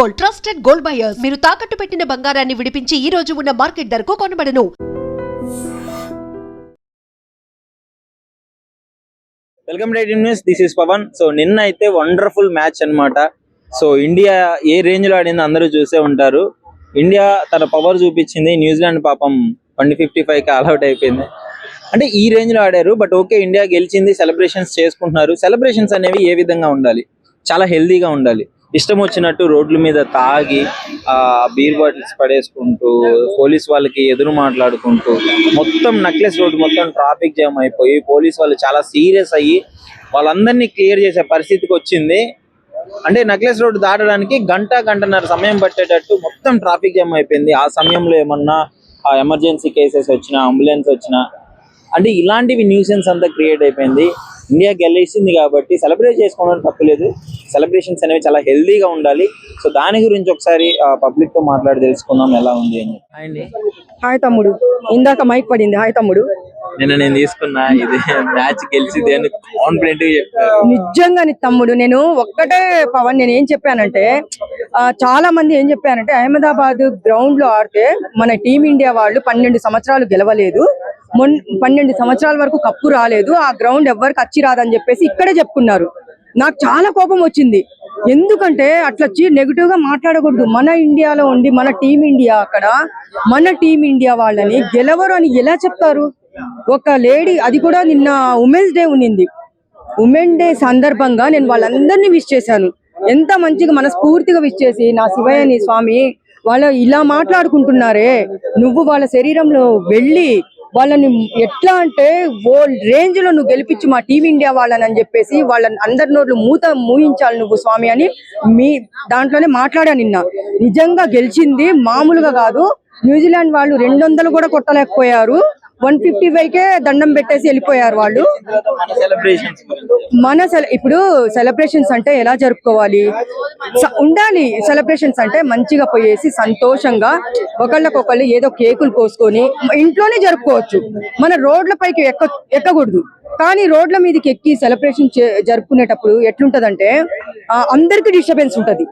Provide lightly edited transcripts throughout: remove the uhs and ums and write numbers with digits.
Gold, trusted gold buyers. మీరు తాకట్టు పెట్టిన బంగారాన్ని విడిపించి ఈ రోజు ఉన్న మార్కెట్ ధరకు కొనబడను. Welcome to news. This is Pavan. So నిన్న అయితే వండర్ఫుల్ మ్యాచ్ అన్నమాట. సో ఇండియా ఏ రేంజ్ లో ఆడిందో అందరూ చూసే ఉంటారు. ఇండియా తన పవర్ చూపించింది. న్యూజిలాండ్ పాపం 155కి ఆల్అౌట్ అయిపోయింది. అంటే ఈ రేంజ్ లో ఆడారు. బట్ ఓకే, ఇండియా గెలిచింది, సెలబ్రేషన్స్ చేసుకుంటున్నారు. సెలబ్రేషన్స్ అనేవి ఏ విధంగా ఉండాలి? చాలా హెల్దీగా ఉండాలి. ఇష్టం వచ్చినట్టు రోడ్ల మీద తాగి బీర్ బాటిల్స్ పడేసుకుంటూ పోలీస్ వాళ్ళకి ఎదురు మాట్లాడుకుంటూ మొత్తం నక్లెస్ రోడ్ మొత్తం ట్రాఫిక్ జామ్ అయిపోయి పోలీస్ వాళ్ళు చాలా సీరియస్ అయ్యి వాళ్ళందరినీ క్లియర్ చేసే పరిస్థితికి వచ్చింది. అంటే నక్లెస్ రోడ్ దాటడానికి గంటన్నర సమయం పట్టేటట్టు మొత్తం ట్రాఫిక్ జామ్ అయిపోయింది. ఆ సమయంలో ఏమన్నా ఎమర్జెన్సీ కేసెస్ వచ్చినా, అంబులెన్స్ వచ్చినా, అంటే ఇలాంటివి న్యూసెన్స్ అంతా క్రియేట్ అయిపోయింది. ఇండియా గెలిచింది కాబట్టి సెలబ్రేట్ చేసుకోవడం తప్పలేదు. సెలబ్రేషన్స్ అనేవి చాలా హెల్దీగా ఉండాలి. సో దాని గురించి ఒకసారి పబ్లిక్ తో మాట్లాడి తెలుసుకుందాం ఎలా ఉంది అని. అండి హాయ్ తమ్ముడు, ఇందాక మైక్ పడింది. హాయ్ తమ్ముడు, నిన్న నేను తీసుకున్నా ఇది మ్యాచ్ గెలిచింది అని కాన్ఫిడెంట్ గా చెప్పాను. నిజంగా నీ తమ్ముడు, నేను ఒక్కటే పవన్, నేను ఏం చెప్పానంటే చాలా మంది ఏం చెప్పానంటే అహ్మదాబాద్ గ్రౌండ్ లో ఆడితే మన టీమిండియా వాళ్ళు 12 సంవత్సరాలు గెలవలేదు, 12 సంవత్సరాల వరకు కప్పు రాలేదు, ఆ గ్రౌండ్ ఎవ్వరికి అచ్చి రాదని చెప్పేసి ఇక్కడే చెప్పుకున్నారు. నాకు చాలా కోపం వచ్చింది. ఎందుకంటే అట్లా నెగిటివ్ గా మాట్లాడకూడదు. మన ఇండియాలో ఉండి మన టీమిండియా అక్కడ మన టీమిండియా వాళ్ళని గెలవరు అని ఎలా చెప్తారు? ఒక లేడీ, అది కూడా నిన్న ఉమెన్స్ డే ఉన్నింది. ఉమెన్ డే సందర్భంగా నేను వాళ్ళందరినీ విష్ చేశాను. ఎంత మంచిగా మనస్ఫూర్తిగా విష్ చేసి, నా శివయ్యని స్వామి వాళ్ళు ఇలా మాట్లాడుకుంటున్నారే, నువ్వు వాళ్ళ శరీరంలో వెళ్ళి వాళ్ళని ఎట్లా అంటే ఓ రేంజ్ లో నువ్వు గెలిపించు మా టీమిండియా వాళ్ళని అని చెప్పేసి వాళ్ళని అందరి నోట్లు మూయించాలి నువ్వు స్వామి అని మీ దాంట్లోనే మాట్లాడా. నిన్న నిజంగా గెలిచింది మామూలుగా కాదు. న్యూజిలాండ్ వాళ్ళు 200 కూడా కొట్టలేకపోయారు. 155కే దండం పెట్టేసి వెళ్ళిపోయారు వాళ్ళు. ఇప్పుడు సెలబ్రేషన్స్ అంటే ఎలా జరుపుకోవాలి? ఉండాలి. సెలబ్రేషన్స్ అంటే మంచిగా పోయేసి సంతోషంగా ఒకళ్ళకొకళ్ళు ఏదో కేకులు కోసుకొని ఇంట్లోనే జరుపుకోవచ్చు. మన రోడ్ల పైకి ఎక్కకూడదు. కానీ రోడ్ల మీదకి ఎక్కి సెలబ్రేషన్ జరుపుకునేటప్పుడు ఎట్లుంటదంటే అందరికి డిస్టర్బెన్స్ ఉంటది.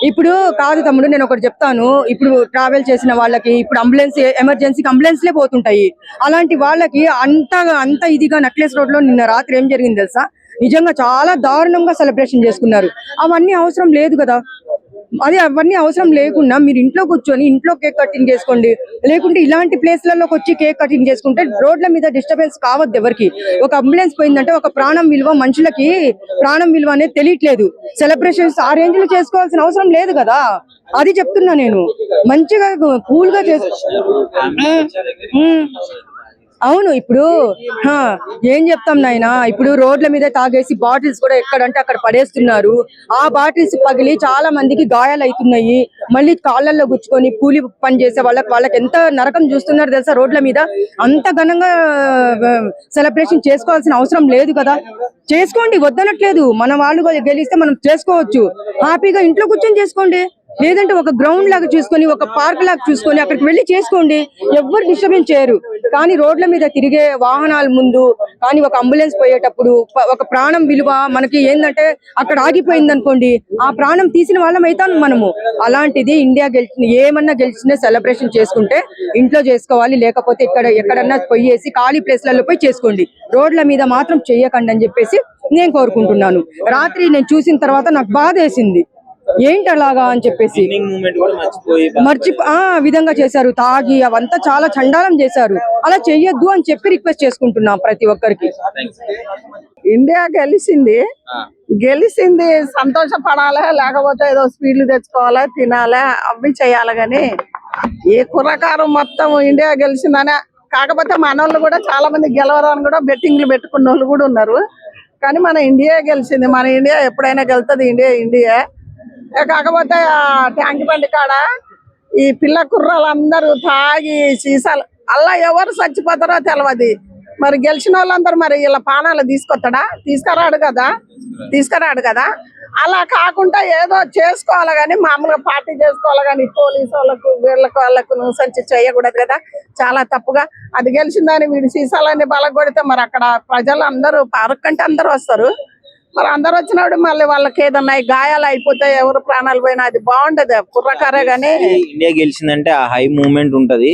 ఇప్పుడు కాదు తమ్ముడు, నేను ఒకటి చెప్తాను. ఇప్పుడు ట్రావెల్ చేసిన వాళ్ళకి ఇప్పుడు ఎమర్జెన్సీకి అంబులెన్స్లే పోతుంటాయి. అలాంటి వాళ్ళకి అంత ఇదిగా నక్లెస్ రోడ్ లో నిన్న రాత్రి ఏం జరిగింది తెలుసా? నిజంగా చాలా దారుణంగా సెలబ్రేషన్ చేసుకున్నారు. అవన్నీ అవసరం లేదు కదా. అవన్నీ అవసరం లేకుండా మీరు ఇంట్లో కూర్చొని ఇంట్లో కేక్ కటింగ్ చేసుకోండి. లేకుంటే ఇలాంటి ప్లేస్లలోకి వచ్చి కేక్ కటింగ్ చేసుకుంటే రోడ్ల మీద డిస్టర్బెన్స్ కావద్దు ఎవరికి. ఒక అంబులెన్స్ పోయిందంటే ఒక ప్రాణం విలువ, మనుషులకి ప్రాణం విలువ అనేది తెలియట్లేదు. సెలబ్రేషన్స్ ఆ రేంజ్ లో చేసుకోవాల్సిన అవసరం లేదు కదా. అది చెప్తున్నా నేను. మంచిగా కూల్ గా అవును. ఇప్పుడు ఏం చెప్తాం నాయనా, ఇప్పుడు రోడ్ల మీద తాగేసి బాటిల్స్ కూడా ఎక్కడంటే అక్కడ పడేస్తున్నారు. ఆ బాటిల్స్ పగిలి చాలా మందికి గాయాలు అవుతున్నాయి. మళ్ళీ కాళ్ళల్లో గుచ్చుకొని కూలి పని చేసే వాళ్ళకి ఎంత నరకం చూస్తున్నారు తెలుసా రోడ్ల మీద. అంత ఘనంగా సెలబ్రేషన్ చేసుకోవాల్సిన అవసరం లేదు కదా. చేసుకోండి, వద్దనట్లేదు. మన వాళ్ళు గెలిస్తే మనం చేసుకోవచ్చు. హ్యాపీగా ఇంట్లో కూర్చొని చేసుకోండి. లేదంటే ఒక గ్రౌండ్ లాగా చూసుకొని, ఒక పార్క్ లాగా చూసుకొని అక్కడికి వెళ్ళి చేసుకోండి. ఎవ్వరు డిస్టర్బెన్స్ చేయరు. కానీ రోడ్ల మీద తిరిగే వాహనాల ముందు కానీ ఒక అంబులెన్స్ పోయేటప్పుడు ఒక ప్రాణం విలువ మనకి ఏంటంటే అక్కడ ఆగిపోయింది అనుకోండి, ఆ ప్రాణం తీసిన వాళ్ళం అవుతాం మనము. అలాంటిది ఇండియా ఏమన్నా గెలిచినా సెలబ్రేషన్ చేసుకుంటే ఇంట్లో చేసుకోవాలి. లేకపోతే ఎక్కడన్నా పోయేసి ఖాళీ ప్లేస్లలో పోయి చేసుకోండి. రోడ్ల మీద మాత్రం చెయ్యకండి అని చెప్పేసి నేను కోరుకుంటున్నాను. రాత్రి నేను చూసిన తర్వాత నాకు బాధ వేసింది. ఏంటి అలాగా అని చెప్పేసి విధంగా చేశారు. తాగి అవంతా చాలా చండాలం చేశారు. అలా చెయ్యొద్దు అని చెప్పి రిక్వెస్ట్ చేసుకుంటున్నాం ప్రతి ఒక్కరికి. ఇండియా గెలిచింది సంతోషపడాలి, లేకపోతే ఏదో స్వీట్లు తెచ్చుకోవాలి, తినాలి, అవి చేయాలి. కానీ ఈ కుర్రకారు మొత్తం ఇండియా గెలిచిందనే. కాకపోతే మన వాళ్ళు కూడా చాలా మంది గెలవరని కూడా బెట్టింగ్లు పెట్టుకున్న వాళ్ళు కూడా ఉన్నారు. కానీ మన ఇండియా గెలిచింది. మన ఇండియా ఎప్పుడైనా గెలుతుంది. ఇండియా కాకపోతే ట్యాంక్ బండి కాడ ఈ పిల్ల కుర్రాళ్ళందరూ తాగి సీసాలు అలా ఎవరు చచ్చిపోతారో తెలియదు. మరి గెలిచిన వాళ్ళందరూ మరి ఇలా పానాలు తీసుకురాడు కదా. అలా కాకుండా ఏదో చేసుకోవాలి కానీ మామూలుగా పార్టీ చేసుకోవాలి కానీ పోలీసు వాళ్ళకు వాళ్ళకు సంచి చేయకూడదు కదా. చాలా తప్పుగా అది గెలిచిందని వీడి సీసాలన్నీ బలగొడితే మరి అక్కడ ప్రజలు అందరూ పార్క్ అంటే అందరూ వస్తారు. మరి అందరు వచ్చినప్పుడు మళ్ళీ వాళ్ళకి ఏదన్నా గాయాలు అయిపోతాయి, ఎవరు ప్రాణాలు పోయినా అది బాగుంటది కుర్రకారే గానీ ఇండియా గెలిచిందంటే ఆ హై మూమెంట్ ఉంటది,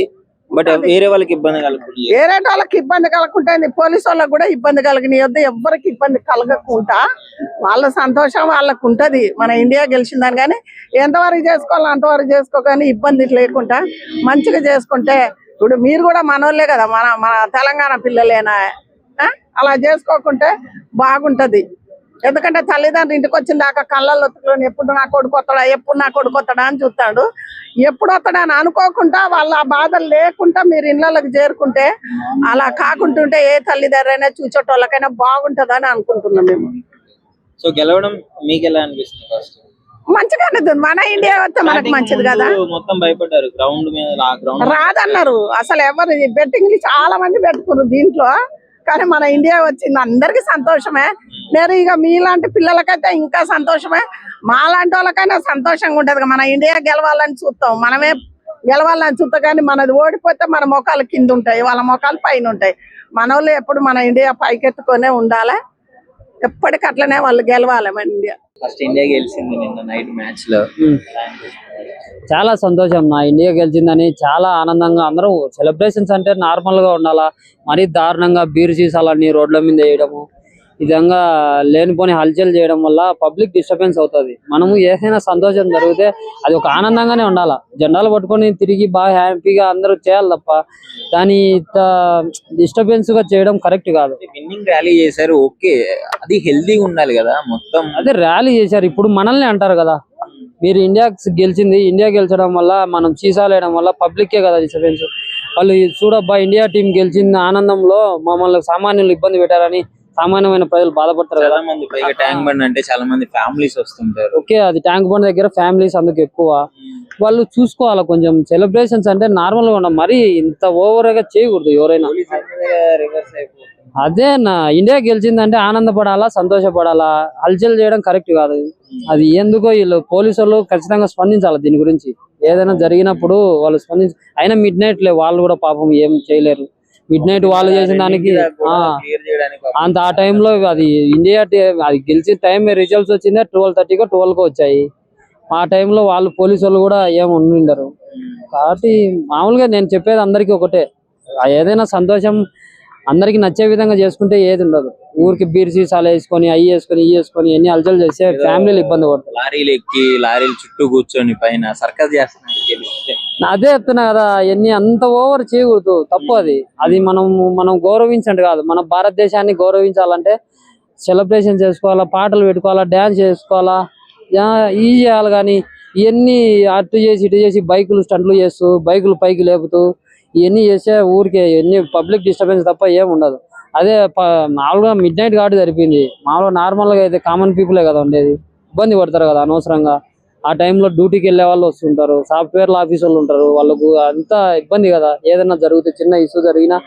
బట్ వేరే వాళ్ళకి ఇబ్బంది కలుగుతుంది. వేరే వాళ్ళకి ఇబ్బంది కలగకుంటుంది, పోలీసు వాళ్ళకి కూడా ఇబ్బంది కలిగిన ఎవ్వరికి ఇబ్బంది కలగకుండా వాళ్ళ సంతోషం వాళ్ళకు ఉంటది. మన ఇండియా గెలిచిందని కానీ ఎంతవరకు చేసుకోవాలో అంతవరకు చేసుకోగాని ఇబ్బంది లేకుండా మంచిగా చేసుకుంటే, ఇప్పుడు మీరు కూడా మనోళ్ళే కదా, మన తెలంగాణ పిల్లలేనా, అలా చేసుకోకుంటే బాగుంటది. ఎందుకంటే తల్లిదండ్రులు ఇంటికి వచ్చిన దాకా కళ్ళల్లో ఎప్పుడు నా కొడుకు వస్తాడా, ఎప్పుడు నా కొడుకు వస్తాడా అని చూస్తాడు. ఎప్పుడు వస్తాడా అని అనుకోకుండా వాళ్ళ ఆ బాధలు లేకుండా మీరు ఇళ్ళకి చేరుకుంటే, అలా కాకుంటుంటే ఏ తల్లిదండ్రైనా చూచేటోళ్ళకైనా బాగుంటదని అనుకుంటున్నాం మేము. సో గెలవడం మీకు ఎలా అనిపిస్తుంది? ఫస్ట్ మంచిగానే ఉంది. మన ఇండియా వస్తే మనకు మంచిది కదా. మొత్తం భయపడ్డారు గ్రౌండ్ మీద, రాదన్నారు అసలు ఎవరు, బెట్టింగ్ చాలా మంది పెట్టుకున్నారు దీంట్లో, కానీ మన ఇండియా వచ్చింది అందరికి సంతోషమే. నేను ఇక మీలాంటి పిల్లలకైతే ఇంకా సంతోషమే, మాలాంటి వాళ్ళకైనా సంతోషంగా ఉంటది. మన ఇండియా గెలవాలని చూస్తాం, మనమే గెలవాలని చూస్తాం, కానీ మనది ఓడిపోతే మన మొఖాలు కింద ఉంటాయి, వాళ్ళ మొఖాలు పైన ఉంటాయి. మన వాళ్ళు ఎప్పుడు మన ఇండియా పైకెత్తుకొనే ఉండాలి, ఎప్పటికీ అట్లనే వాళ్ళు గెలవాలి మన ఇండియా. ఫస్ట్ ఇండియా గెలిచింది నిన్న నైట్ మ్యాచ్ లో, చాలా సంతోషం. నా ఇండియా గెలిచిందని చాలా ఆనందంగా అందరూ సెలబ్రేషన్స్ అంటే నార్మల్ గా ఉండాలా, మరీ దారుణంగా బీర్ సీసాలన్నీ రోడ్ల మీద వేయడము, ఈ విధంగా లేనిపోని హల్చల్ చేయడం వల్ల పబ్లిక్ డిస్టర్బెన్స్ అవుతుంది. మనము ఏదైనా సంతోషం జరిగితే అది ఒక ఆనందంగానే ఉండాలా, జెండాలు పట్టుకొని తిరిగి బాగా హ్యాపీగా అందరూ చేయాలి తప్ప దాని డిస్టర్బెన్స్ గా చేయడం కరెక్ట్ కాదు. విన్నింగ్ ర్యాలీ చేశారు, ఓకే, అది హెల్దీగా ఉండాలి కదా మొత్తం. అదే ర్యాలీ చేశారు, ఇప్పుడు మనల్ని అంటారు కదా, మీరు ఇండియా గెలిచింది, ఇండియా గెలిచడం వల్ల మనం చీసాలు వేయడం వల్ల పబ్లిక్కే కదా డిస్టర్బెన్స్. వాళ్ళు చూడబ్బా ఇండియా టీం గెలిచిన ఆనందంలో మమ్మల్ని సామాన్యులు ఇబ్బంది పెట్టారని సామాన్యమైన ప్రజలు బాధపడతారు కదా. చాలా మంది పైగా ట్యాంక్ బండ్ అంటే చాలా మంది ఫ్యామిలీస్ వస్తుంటారు. ఓకే, అది ట్యాంక్ బండ్ దగ్గర ఫ్యామిలీస్ అందుకు ఎక్కువ, వాళ్ళు చూసుకోవాలి కొంచెం. సెలబ్రేషన్స్ అంటే నార్మల్ గా ఉండాలి, మరి ఇంత ఓవర్ గా చేయకూడదు ఎవరైనా. అదే నా ఇండియా గెలిచిందంటే ఆనందపడాలా, సంతోషపడాలా, హల్చల్ చేయడం కరెక్ట్ కాదు. అది ఎందుకో వీళ్ళు పోలీసు వాళ్ళు ఖచ్చితంగా స్పందించాలి దీని గురించి. ఏదైనా జరిగినప్పుడు వాళ్ళు అయినా మిడ్ నైట్ వాళ్ళు కూడా పాపం ఏం చేయలేరు. మిడ్ నైట్ వాళ్ళు చేసిన దానికి అంత ఆ టైంలో అది ఇండియా అది గెలిచిన టైం రిజల్ట్స్ వచ్చిందే 12:30కో 12కో వచ్చాయి. ఆ టైంలో వాళ్ళు పోలీసు వాళ్ళు కూడా ఏం ఉండరు. కాబట్టి మామూలుగా నేను చెప్పేది అందరికీ ఒకటే, ఏదైనా సంతోషం అందరికి నచ్చే విధంగా చేసుకుంటే ఏది ఉండదు. ఊరికి బీర్ సీసాలు వేసుకొని అవి వేసుకొని ఇవి వేసుకొని ఎన్ని అలచలు చేస్తే ఫ్యామిలీలు ఇబ్బంది పడతారు. లారీలు ఎక్కి లారీలు చుట్టూ కూర్చొని పైన సర్కస్ చేస్తున్నారు. అదే చెప్తున్నా కదా, ఎన్ని అంత ఓవర్ చేయకూడదు, తప్పు అది. అది మనం గౌరవించండి కాదు, మన భారతదేశాన్ని గౌరవించాలంటే సెలబ్రేషన్ చేసుకోవాలా, పాటలు పెట్టుకోవాలా, డ్యాన్స్ చేసుకోవాలా, ఇది చేయాలి. కానీ ఇవన్నీ అటు చేసి ఇటు చేసి బైకులు స్టంట్లు చేస్తూ బైకులు పైకి లేపుతూ ఇవన్నీ చేస్తే ఊరికే ఎన్ని పబ్లిక్ డిస్టర్బెన్స్ తప్ప ఏం ఉండదు. అదే మామూలుగా మిడ్ నైట్ కాబట్టి సరిపోయింది. మామూలుగా నార్మల్గా అయితే కామన్ పీపులే కదా ఉండేది, ఇబ్బంది పడతారు కదా అనవసరంగా. ఆ టైంలో డ్యూటీకి వెళ్ళే వాళ్ళు వస్తుంటారు, సాఫ్ట్వేర్ ఆఫీస్ వాళ్ళు ఉంటారు, వాళ్ళకు అంతా ఇబ్బంది కదా. ఏదైనా జరిగితే చిన్న ఇష్యూ జరిగినా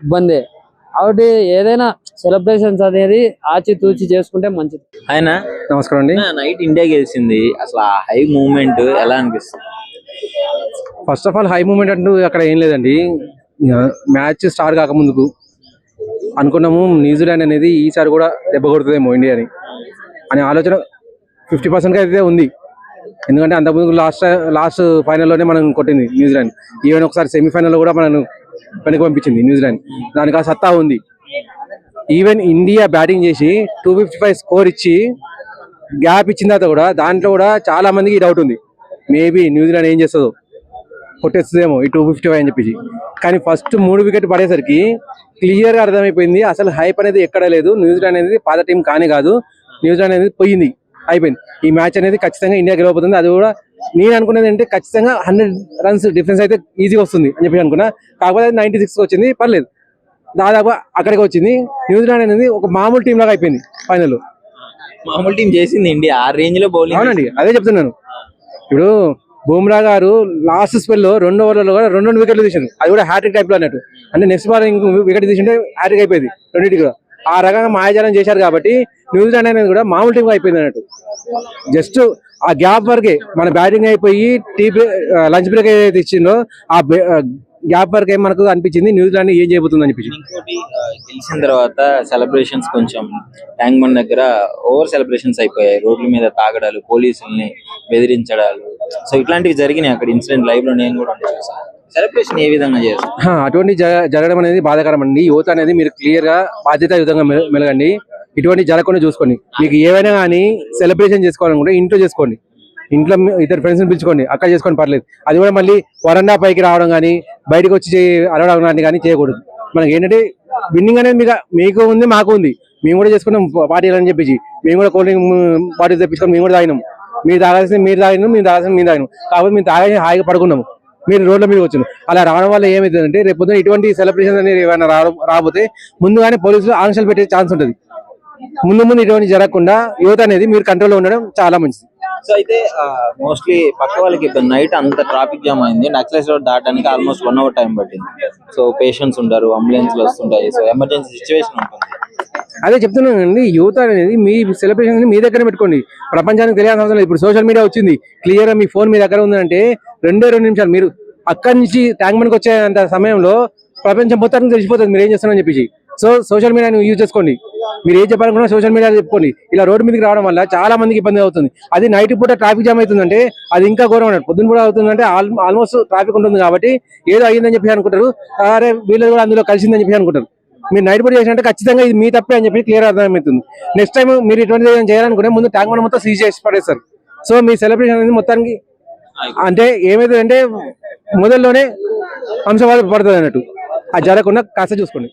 ఇబ్బందే. కాబట్టి ఏదైనా సెలబ్రేషన్స్ అనేది ఆచితూచి చేసుకుంటే మంచిది. ఆయన నమస్కారం అండి. నైట్ ఇండియా గెలిచింది, అసలు ఆ హై మూమెంట్ ఎలా అనిపిస్తుంది? First of all high moment అంటూ అక్కడ ఏం లేదండి. మ్యాచ్ స్టార్ట్ కాకముందుకు అనుకున్నాము న్యూజిలాండ్ అనేది ఈసారి కూడా దెబ్బ కొడుతుందేమో ఇండియాని అనే ఆలోచన 50% అయితే ఉంది. ఎందుకంటే అంతకుముందు లాస్ట్ ఫైనల్లోనే మనం కొట్టింది న్యూజిలాండ్. ఈవెన్ ఒకసారి సెమీఫైనల్లో కూడా మనం వెనక్కి పంపించింది న్యూజిలాండ్. దానికి ఆ సత్తా ఉంది. ఈవెన్ ఇండియా బ్యాటింగ్ చేసి 255 స్కోర్ ఇచ్చి గ్యాప్ ఇచ్చిన తర్వాత కూడా దాంట్లో కూడా చాలా మందికి డౌట్ ఉంది, మేబీ న్యూజిలాండ్ ఏం చేస్తుందో, కొట్టేస్తుందేమో ఈ 255 అని చెప్పేసి. కానీ ఫస్ట్ 3 వికెట్ పడేసరికి క్లియర్గా అర్థమైపోయింది అసలు హైప్ అనేది ఎక్కడ లేదు. న్యూజిలాండ్ అనేది పాత టీం కానీ కాదు, న్యూజిలాండ్ అనేది పోయింది, అయిపోయింది. ఈ మ్యాచ్ అనేది ఖచ్చితంగా ఇండియా గెలవబోతుంది. అది కూడా నేను అనుకునేది అంటే ఖచ్చితంగా 100 రన్స్ డిఫరెన్స్ అయితే ఈజీగా వస్తుంది అని చెప్పి అనుకున్నా. కాకపోతే 96 వచ్చింది, పర్లేదు, దాదాపు అక్కడికి వచ్చింది. న్యూజిలాండ్ అనేది ఒక మామూలు టీం లాగా అయిపోయింది ఫైనల్. మామూలు టీం చేసింది ఇండియా, ఆ రేంజ్ లో బౌలింగ్. అవునండి, అదే చెప్తున్నాను. ఇప్పుడు బుమ్రా గారు లాస్ట్ స్పెల్ లో 2 ఓవర్లలో కూడా 2 వికెట్లు తీసింది, అది కూడా హ్యాట్రిక్ టైప్ లో అన్నట్టు. అంటే నెక్స్ట్ బాల్ ఇంకో వికెట్ తీసింటే హ్యాట్రిక్ అయిపోయింది రెండింటికి కూడా. ఆ రకంగా మాయాజాలం చేశారు కాబట్టి న్యూజిలాండ్ అనేది కూడా మామూలు టీం అయిపోయింది అన్నట్టు. జస్ట్ ఆ గ్యాప్ వరకే మన బ్యాటింగ్ అయిపోయి లంచ్ బ్రేక్ ఏదైతే ఇచ్చిందో ఆ గ్యాప్ వరకు ఏం మనకు అనిపించింది న్యూజిలాండ్ ఏం చేయబోతుంది అనిపించింది. ఇంకోటి గెలిచిన తర్వాత సెలబ్రేషన్స్ కొంచెం ట్యాంక్ బండ్ దగ్గర ఓవర్ సెలబ్రేషన్స్ అయిపోయాయి. రోడ్ల మీద తాగడాలు, పోలీసుల్ని బెదిరించడాలు, సో ఇట్లాంటివి జరిగినాయి అక్కడ ఇన్సిడెంట్. లైవ్ లో నేను కూడా చూసాను. సెలబ్రేషన్ ఏ విధంగా చేస్తారు? అటువంటి జరగడం అనేది బాధాకరం అండి. యువత అనేది మీరు క్లియర్ గా బాధ్యతాయుతంగా మెలగండి. ఇటువంటి జరగకుండా చూసుకోండి. మీకు ఏవైనా కానీ సెలబ్రేషన్ చేసుకోవాలనుకుంటే ఇంట్లో చేసుకోండి. ఇంట్లో ఇద్దరు ఫ్రెండ్స్ని పిలుచుకోండి, అక్కడ చేసుకోండి, పర్లేదు. అది కూడా మళ్ళీ వరండా పైకి రావడం కానీ బయటకు వచ్చి అరవడం లాంటివి కానీ చేయకూడదు. మనకి ఏంటంటే విన్నింగ్ అనేది మీకు ఉంది, మాకు ఉంది. మేము కూడా చేసుకున్నాం పార్టీలు అని చెప్పేసి మేము కూడా కూల్ డ్రింక్ బాటిల్ తెప్పించుకొని మేము కూడా తాగినాం. మీరు తాగాల్సింది మీరు తాగినాం, మేము తాగాల్సింది మేము తాగినాం. కాబట్టి మేము తాగాల్సి హాయిగా పడుకున్నాము, మీరు రోడ్ల మీద వచ్చాను. అలా రావడం వల్ల ఏమవుతుందంటే రేపు పొద్దున ఇటువంటి సెలబ్రేషన్ అనేది ఏమైనా రాబోతే ముందుగానే పోలీసులు ఆంక్షలు పెట్టే ఛాన్స్ ఉంటుంది. ముందు ఇటువంటి జరగకుండా యువత అనేది మీరు కంట్రోల్లో ఉండడం చాలా మంచిది. సో అయితే మోస్ట్లీ పక్క వాళ్ళకి ఇప్పుడు నైట్ అంత ట్రాఫిక్ జామ్ అయింది. నక్సలైట్ రోడ్ దాటానికి ఆల్మోస్ట్ 1 hour టైం పట్టింది. సో పేషెంట్స్ ఉంటారు, అంబులెన్స్లు వస్తుంటాయి, సో ఎమర్జెన్సీ సిచ్యువేషన్ ఉంటుంది. అదే చెప్తున్నానండి, యువత అనేది మీ సెలబ్రేషన్ మీ దగ్గర పెట్టుకోండి. ప్రపంచానికి తెలియాల్సిన అవసరం లేదు. ఇప్పుడు సోషల్ మీడియా వచ్చింది, క్లియర్ గా మీ ఫోన్ మీ దగ్గర ఉందంటే 2 నిమిషాలు మీరు అక్కడి నుంచి ట్యాంక్ బండ్కి వచ్చేంత సమయంలో ప్రపంచం మొత్తానికి తెలిసిపోతుంది మీరు ఏం చేస్తున్నారని చెప్పేసి. సో సోషల్ మీడియాని యూజ్ చేసుకోండి. మీరు ఏం చెప్పాలనుకున్నా సోషల్ మీడియా చెప్పుకోండి. ఇలా రోడ్డు మీదకి రావడం వల్ల చాలా మందికి ఇబ్బంది అవుతుంది. అది నైట్ పూట ట్రాఫిక్ జామ్ అవుతుందంటే అది ఇంకా ఘోరం అన్నట్టు. పొద్దున కూడా అవుతుందంటే ఆల్మోస్ట్ ట్రాఫిక్ ఉంటుంది కాబట్టి ఏదో అయ్యిందని చెప్పి అనుకుంటారు. అరే వీళ్ళు కూడా అందులో కలిసిందని చెప్పి అనుకుంటారు. మీరు నైట్ పూట చేసినట్టే ఖచ్చితంగా ఇది మీ తప్పే అని చెప్పి క్లియర్ అర్థమవుతుంది. నెక్స్ట్ టైం మీరు ఇటువంటి చేయాలనుకుంటే ముందు ట్యాంక్ బండ్ మొత్తం సీజ్ చేసి పడేస్తారు. సో మీ సెలబ్రేషన్ అనేది మొత్తానికి అంటే ఏమైతుందంటే మొదల్లోనే అంశవాదం పడుతుంది అన్నట్టు. అది జరగకుండా కాస్త చూసుకోండి.